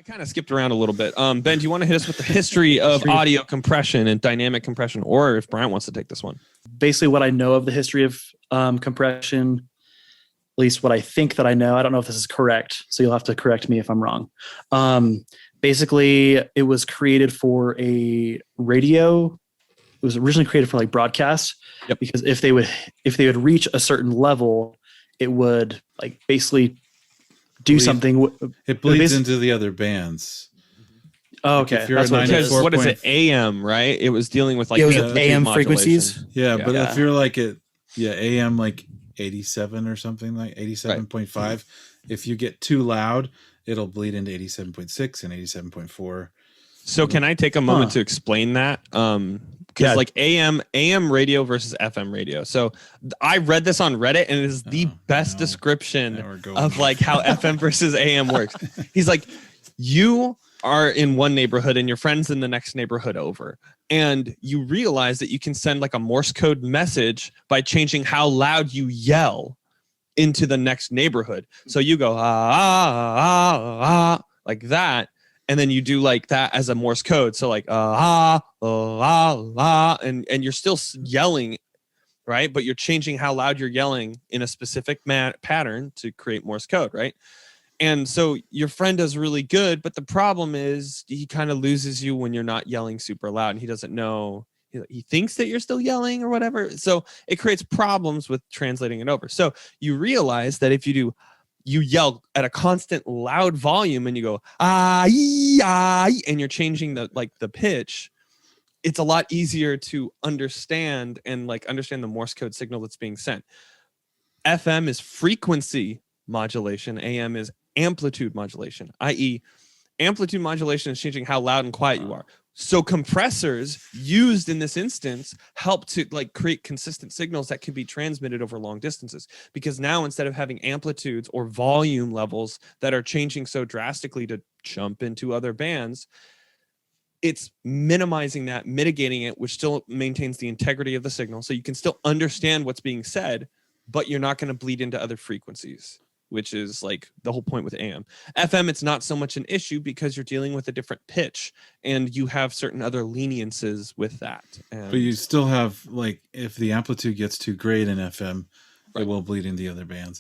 I kind of skipped around a little bit. Ben, do you want to hit us with the history of audio compression and dynamic compression, or if Brian wants to take this one? Basically, what I know of the history of compression, at least what I think that I know. I don't know if this is correct, so you'll have to correct me if I'm wrong. Basically, it was created for a radio. It was originally created for like broadcast, because if they would reach a certain level, it would like basically do something. It bleeds into the other bands. Oh, okay. Like if you're because what is it? AM, right? It was dealing with like AM frequencies. Yeah, but if you're like AM like 87 or something, like 87.5, right. If you get too loud, it'll bleed into 87.6 and 87.4. So can I take a moment to explain that? Because like AM radio versus FM radio. So I read this on Reddit, and it is the best description of like how FM versus AM works. He's like, you are in one neighborhood and your friend's in the next neighborhood over, and you realize that you can send like a Morse code message by changing how loud you yell into the next neighborhood. So you go like that. And then you do like that as a Morse code. So like, and you're still yelling, right? But you're changing how loud you're yelling in a specific pattern to create Morse code, right? And so your friend does really good, but the problem is he kind of loses you when you're not yelling super loud, and he doesn't know, he thinks that you're still yelling or whatever. So it creates problems with translating it over. So you realize that if you yell at a constant loud volume and you go and you're changing the pitch, it's a lot easier to understand and like understand the Morse code signal that's being sent. FM is frequency modulation, AM is amplitude modulation, i.e. amplitude modulation is changing how loud and quiet you are. So compressors used in this instance help to like create consistent signals that can be transmitted over long distances, because now instead of having amplitudes or volume levels that are changing so drastically to jump into other bands, it's minimizing that, mitigating it, which still maintains the integrity of the signal. So you can still understand what's being said, but you're not going to bleed into other frequencies, which is like the whole point with AM. FM, it's not so much an issue because you're dealing with a different pitch and you have certain other leniences with that. But you still have, like, if the amplitude gets too great in FM, it will bleed into the other bands.